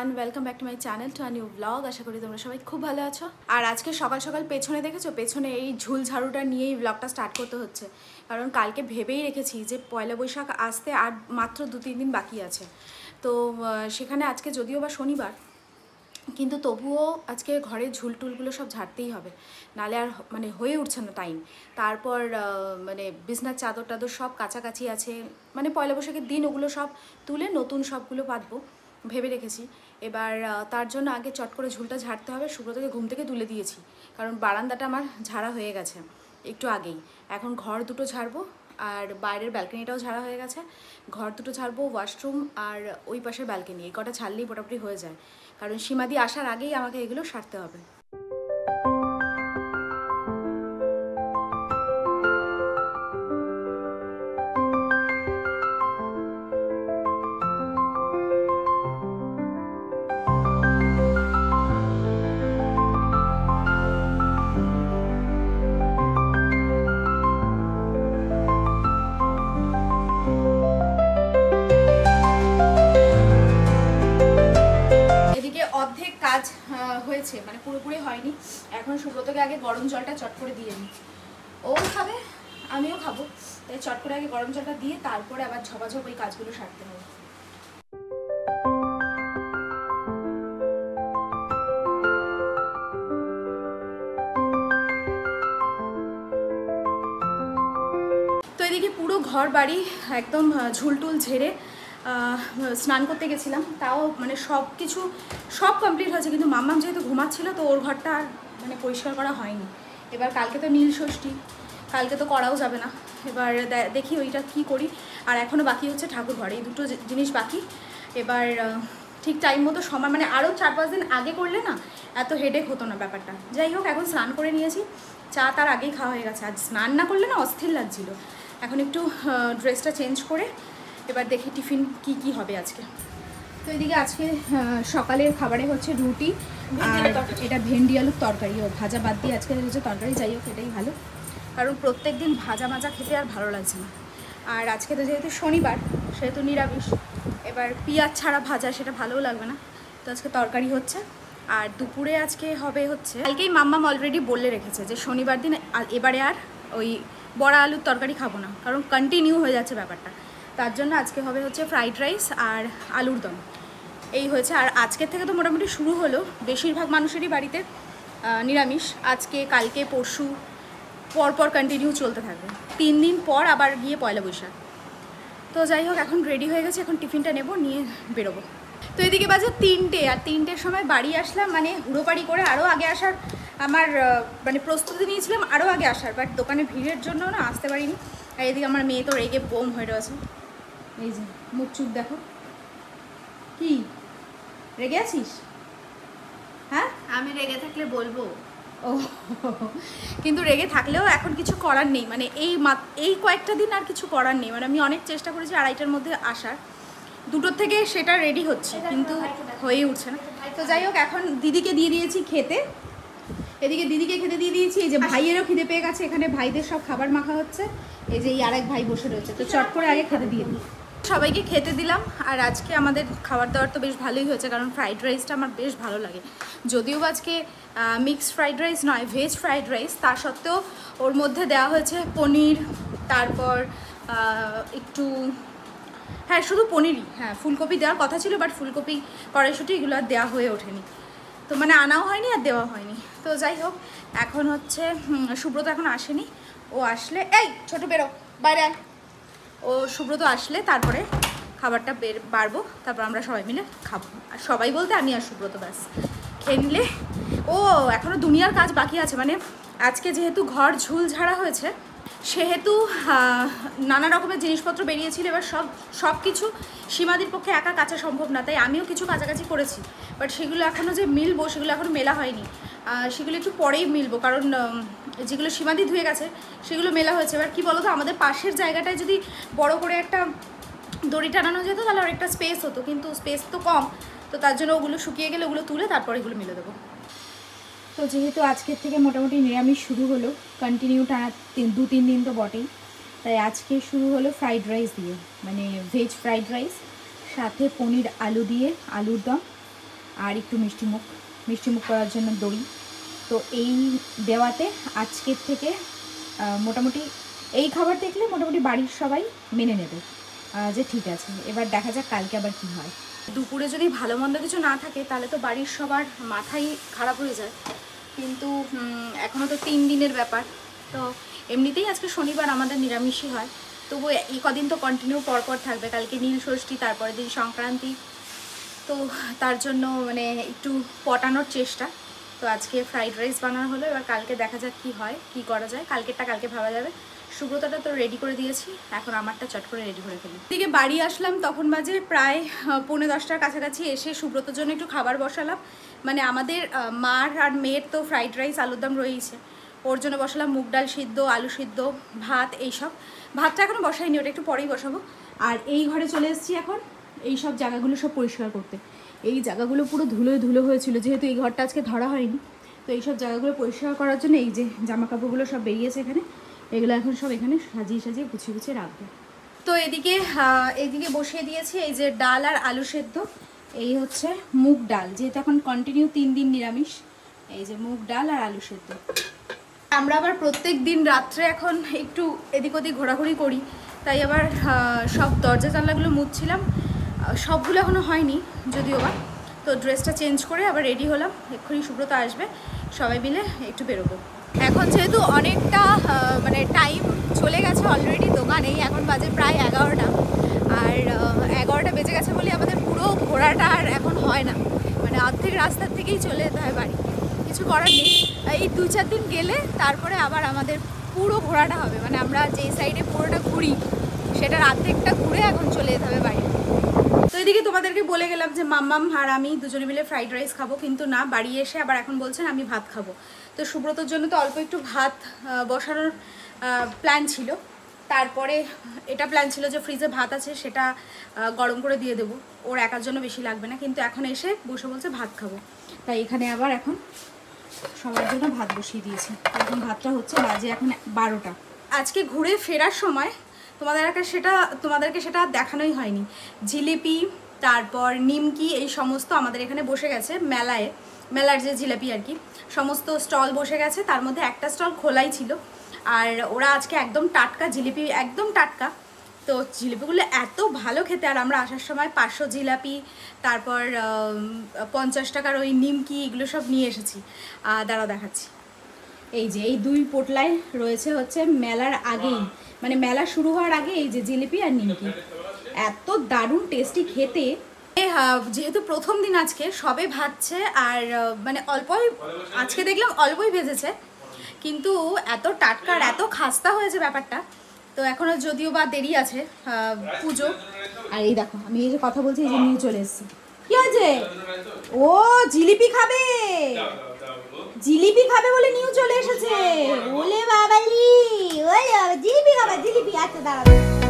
Everyone, welcome back to my channel to a new blog. আশা করি তোমরা সবাই খুব ভালো আছো। আর আজকে সকাল সকাল পেছনে দেখেছো, পেছনে এই ঝুল ঝাড়ুটা নিয়েই ব্লগটা স্টার্ট করতে হচ্ছে, কারণ কালকে ভেবেই রেখেছি যে পয়লা বৈশাখ আসতে আর মাত্র 2-3 দিন বাকি আছে। তো সেখানে আজকে যদিও বা শনিবার, কিন্তু তবুও আজকে ঘরের ঝুল টুলগুলো সব ঝাড়তেই হবে, নালে আর মানে হয়ে উঠছে না টাইম। তারপর মানে বিছনার চাদর টাদর সব কাছাকাছি আছে, মানে পয়লা বৈশাখের দিন ওগুলো সব তুলে নতুন সবগুলো পাতবো ভেবে রেখেছি। এবার তার জন্য আগে চট করে ঝুলটা ঝাড়তে হবে। সুব্রতকে ঘুম থেকে তুলে দিয়েছি, কারণ বারান্দাটা আমার ঝাড়া হয়ে গেছে একটু আগেই। এখন ঘর দুটো ঝাড়বো, আর বাইরের ব্যালকনিটাও ঝাড়া হয়ে গেছে। ঘর দুটো ঝাড়বো, ওয়াশরুম আর ওই পাশের ব্যালকনি, এই কটা ছাড়লেই মোটামুটি হয়ে যায়, কারণ সীমাদি আসার আগেই আমাকে এগুলো সারতে হবে। অর্ধেক কাজ হয়েছে, মানে পুরোপুরি হয়নি। এখন সুব্রতকে আগে গরম জলটা চট করে দিয়ে নিই, ও খাবে আমিও খাবো, তাই চট করে আগে গরম জলটা দিয়ে তারপরে আবার ঝপাঝপ ওই কাজগুলো সারতে হবে। তো এদিকে পুরো ঘর বাড়ি একদম ঝুলটুল ঝেড়ে স্নান করতে গেছিলাম, তাও মানে সব কমপ্লিট হয়েছে, কিন্তু মাম্মাম যেহেতু ঘুমাচ্ছিল তো ওর ঘরটা আর মানে পরিষ্কার করা হয়নি। এবার কালকে তো নীল ষষ্ঠী, কালকে তো করাও যাবে না। এবার দেখি ওইটা কি করি। আর এখনও বাকি হচ্ছে ঠাকুর ঘর, এই দুটো জিনিস বাকি। এবার ঠিক টাইম মতো সময়, মানে আরও 4-5 দিন আগে করলে না এত হেডেক হতো না ব্যাপারটা। যাই হোক, এখন স্নান করে নিয়েছি, চা তার আগেই খাওয়া হয়ে গেছে। আজ স্নান না করলে না অস্থির লাগছিল। এখন একটু ড্রেসটা চেঞ্জ করে এবার দেখি টিফিন কি হবে আজকে। তো এদিকে আজকে সকালের খাবারে হচ্ছে রুটি আর এটা ভেন্ডি আলুর তরকারি, ও ভাজা বাদ দিয়ে আজকে হচ্ছে তরকারি। যাই হোক, এটাই ভালো, কারণ প্রত্যেক দিন ভাজা মাজা খেতে আর ভালো লাগছে না। আর আজকে তো যেহেতু শনিবার, সেহেতু নিরামিষ, এবার পেঁয়াজ ছাড়া ভাজা সেটা ভালোও লাগবে না, তো আজকে তরকারি হচ্ছে। আর দুপুরে আজকে হবে হচ্ছে, কালকেই মাম্মাম অলরেডি বলে রেখেছে যে শনিবার দিন এবারে আর ওই বড়া আলুর তরকারি খাবো না, কারণ কন্টিনিউ হয়ে যাচ্ছে ব্যাপারটা। তার জন্য আজকে হবে হচ্ছে ফ্রাইড রাইস আর আলুর দম, এই হয়েছে। আর আজকের থেকে তো মোটামুটি শুরু হলো, বেশিরভাগ মানুষেরই বাড়িতে নিরামিষ। আজকে কালকে পরশু পরপর কন্টিনিউ চলতে থাকবে, 3 দিন পর আবার গিয়ে পয়লা বৈশাখ। তো যাই হোক, এখন রেডি হয়ে গেছে, এখন টিফিনটা নেব, নিয়ে বেরোবো। তো এদিকে বাজে 3টে, আর 3টের সময় বাড়ি আসলাম, মানে হুড়োপাড়ি করে আরও আগে আসার আমার মানে প্রস্তুতি নিয়েছিলাম আরও আগে আসার, বাট দোকানে ভিড়ের জন্য না আসতে পারিনি। আর এদিকে আমার মেয়ে তো রেগে বোম হয়ে রয়েছে, এই যে মুখ চুপ দেখো। কি রেগে আছিস? হ্যাঁ, আমি রেগে থাকলে বলবো। ও, কিন্তু রেগে থাকলেও এখন কিছু করার নেই, মানে এই কয়েকটা দিন আর কিছু করার নেই। মানে আমি অনেক চেষ্টা করেছি 2:30টার মধ্যে আসার, 2টোর থেকে সেটা রেডি হচ্ছে, কিন্তু হয়ে উঠছে না। তো যাই হোক, এখন দিদিকে দিয়ে দিয়েছি খেতে, এদিকে দিদিকে খেতে দিয়ে দিয়েছি। এই যে ভাইয়েরও খিদে পেয়ে গেছে, এখানে ভাইদের সব খাবার মাখা হচ্ছে। এই যে এই আরেক ভাই বসে রয়েছে, তো চট করে আগে খেতে দিয়ে দিই। সবাইকে খেতে দিলাম। আর আজকে আমাদের খাবার দাবার তো বেশ ভালোই হয়েছে, কারণ ফ্রাইড রাইসটা আমার বেশ ভালো লাগে। যদিও আজকে মিক্সড ফ্রাইড রাইস নয়, ভেজ ফ্রাইড রাইস, তা সত্ত্বেও ওর মধ্যে দেওয়া হয়েছে পনির, তারপর একটু, হ্যাঁ শুধু পনিরই, হ্যাঁ ফুলকপি দেওয়ার কথা ছিল, বাট ফুলকপি কড়াইশুঁটি এগুলো আর দেওয়া হয়ে ওঠেনি, তো মানে আনাও হয়নি আর দেওয়া হয়নি। তো যাই হোক, এখন হচ্ছে সুব্রত এখন আসেনি, ও আসলে, এই ছোটো বেরো বাইরে আয়, ও সুব্রত আসলে তারপরে খাবারটা বাড়বো, তারপর আমরা সবাই মিলে খাবো। আর সবাই বলতে আমি আর সুব্রত, ব্যাস খেয়ে নিলে। ও এখনও দুনিয়ার কাজ বাকি আছে, মানে আজকে যেহেতু ঘর ঝুল ঝাড়া হয়েছে, সেহেতু নানা রকমের জিনিসপত্র বেরিয়েছিল। এবার সব কিছু সীমাদির পক্ষে একা কাচা সম্ভব না, তাই আমিও কিছু কাছাকাছি করেছি, বাট সেগুলো এখনও যে মিলবো সেগুলো এখনও মেলা হয়নি। সেগুলো একটু পরেই মিলবো, কারণ যেগুলো সীমাদি ধুয়ে গেছে সেগুলো মেলা হয়েছে। এবার কী বলো তো, আমাদের পাশের জায়গাটায় যদি বড় করে একটা দড়ি টানানো যেত তাহলে আর একটা স্পেস হতো, কিন্তু স্পেস তো কম, তো তার জন্য ওগুলো শুকিয়ে গেলে ওগুলো তুলে তারপর এগুলো মিলে দেবো। তো যেহেতু আজকের থেকে মোটামুটি নিরামিষ শুরু হলো, কন্টিনিউ টানা 2-3 দিন তো বটেই, তাই আজকে শুরু হলো ফ্রাইড রাইস দিয়ে, মানে ভেজ ফ্রাইড রাইস, সাথে পনির আলু দিয়ে আলুর দম, আর একটু মিষ্টিমুখ করার জন্য দই। তো এই দেওয়াতে আজকের থেকে মোটামুটি এই খাবার দেখলে মোটামুটি বাড়ির সবাই মেনে নেবে যে ঠিক আছে। এবার দেখা যাক কালকে আবার কি হয়। দুপুরে যদি ভালো মন্দ কিছু না থাকে তাহলে তো বাড়ির সবার মাথাই খারাপ হয়ে যায়, কিন্তু এখনও তো 3 দিনের ব্যাপার। তো এমনিতেই আজকে শনিবার আমাদের নিরামিষই হয়, তবু এই কদিন তো কন্টিনিউ পরপর থাকবে। কালকে নীল ষষ্ঠী, তারপরের দিন সংক্রান্তি, তো তার জন্য মানে একটু পটানোর চেষ্টা। তো আজকে ফ্রাইড রাইস বানানো হলো, এবার কালকে দেখা যাক কি হয়, কি করা যায়। কালকেরটা কালকে ভাবা যাবে। সুব্রতটা তো রেডি করে দিয়েছি, এখন আমারটা চট করে রেডি করে ফেলি। এদিকে বাড়ি আসলাম তখন বাজে প্রায় 9:45-র কাছাকাছি। এসে সুব্রতর জন্য একটু খাবার বসালাম, মানে আমাদের মার আর মেয়ের তো ফ্রাইড রাইস আলুর দম রয়েছে, ওর জন্য বসালাম মুগ ডাল সিদ্ধ, আলু সিদ্ধ, ভাত, এইসব। ভাতটা এখনও বসাইনি, ওটা একটু পরেই বসাবো। আর এই ঘরে চলে এসেছি এখন এই সব জায়গাগুলো সব পরিষ্কার করতে। এই জায়গাগুলো পুরো ধুলো হয়েছিল, যেহেতু এই ঘরটা আজকে ধরা হয়নি। তো এই সব জায়গাগুলো পরিষ্কার করার জন্য এই যে জামা কাপড়গুলো সব বেরিয়েছে এখানে, এগুলো এখন সব এখানে সাজিয়ে গুছিয়ে রাখবো। তো এদিকে বসিয়ে দিয়েছি এই যে ডাল আর আলু সেদ্ধ। এই হচ্ছে মুগ ডাল, যেহেতু এখন কন্টিনিউ 3 দিন নিরামিষ। এই যে মুগ ডাল আর আলু সেদ্ধ। আমরা আবার প্রত্যেক দিন রাত্রে এখন একটু এদিক ওদিক ঘোরাঘুরি করি, তাই আবার সব দরজা জানলাগুলো মুছছিলাম। সবগুলো এখনও হয়নি যদিও বা। তো ড্রেসটা চেঞ্জ করে আবার রেডি হলাম, এক্ষুনি সুব্রত আসবে, সবাই মিলে একটু বেরোবো। এখন যেহেতু অনেকটা মানে টাইম চলে গেছে অলরেডি দোকানেই, এখন বাজে প্রায় 11টা। আর 11টা বেজে গেছে বলে আমাদের পুরো ঘোরাটা আর এখন হয় না, মানে অর্ধেক রাস্তার থেকেই চলে যেতে হয় বাড়ি। কিছু করার নেই, এই 2-4 দিন গেলে তারপরে আবার আমাদের পুরো ঘোরাটা হবে। মানে আমরা যেই সাইডে পুরোটা ঘুরি সেটার অর্ধেকটা ঘুরে এখন চলে যেতে হবে বাড়ি। তো এদিকে তোমাদেরকে বলে গেলাম যে মাম্মাম আর আমি দুজনে মিলে ফ্রাইড রাইস খাবো, কিন্তু না, বাড়ি এসে আবার এখন বলছেন আমি ভাত খাবো। তো সুব্রতর জন্য তো অল্প একটু ভাত বসানোর প্ল্যান ছিল। তারপরে এটা প্ল্যান ছিল যে ফ্রিজে ভাত আছে সেটা গরম করে দিয়ে দেবো, ওর একার জন্য বেশি লাগবে না। কিন্তু এখন এসে বসে বলছে ভাত খাবো, তাই এখানে আবার এখন সবার জন্য ভাত বসিয়ে দিয়েছি। এখন ভাতটা হচ্ছে, বাজে এখন 12টা। আজকে ঘুরে ফেরার সময় তোমাদেরকে সেটা দেখানোই হয়নি। জিলিপি, তারপর নিমকি, এই সমস্ত আমাদের এখানে বসে গেছে মেলার যে জিলাপি আর কি, সমস্ত স্টল বসে গেছে। তার মধ্যে একটা স্টল খোলাই ছিল, আর ওরা আজকে একদম টাটকা জিলিপি, একদম টাটকা। তো জিলিপিগুলো এত ভালো খেতে। আর আমরা আসার সময় 500 জিলাপি, তারপর 50 টাকার ওই নিমকি, এগুলো সব নিয়ে এসেছি। দাঁড়াও দেখাচ্ছি। এই যে এই 2 পোটলায় রয়েছে হচ্ছে মেলার আগেই, মানে মেলা শুরু হওয়ার আগে এই যে জিলিপি আর নিমকি, এত দারুণ টেস্টি খেতে। যেহেতু প্রথম দিন আজকে সবে ভাজছে, আর মানে অল্পই আজকে দেখলাম অল্পই ভেজেছে, কিন্তু এত টাটকা আর এত খাস্তা হয়েছে ব্যাপারটা। তো এখনও যদিও বা দেরি আছে পুজো। আর এই দেখো আমি এই যে কথা বলছি, এই যে নিয়ে চলে এসেছি। কি হয়েছে? ও জিলিপি খাবে, জিলিপি খাবে বলে নিউ চলে এসেছে। ওলে বাবালি, ওলে বাবা জিলিপি খাবে, জিলিপি। আচ্ছা দাঁড়াও।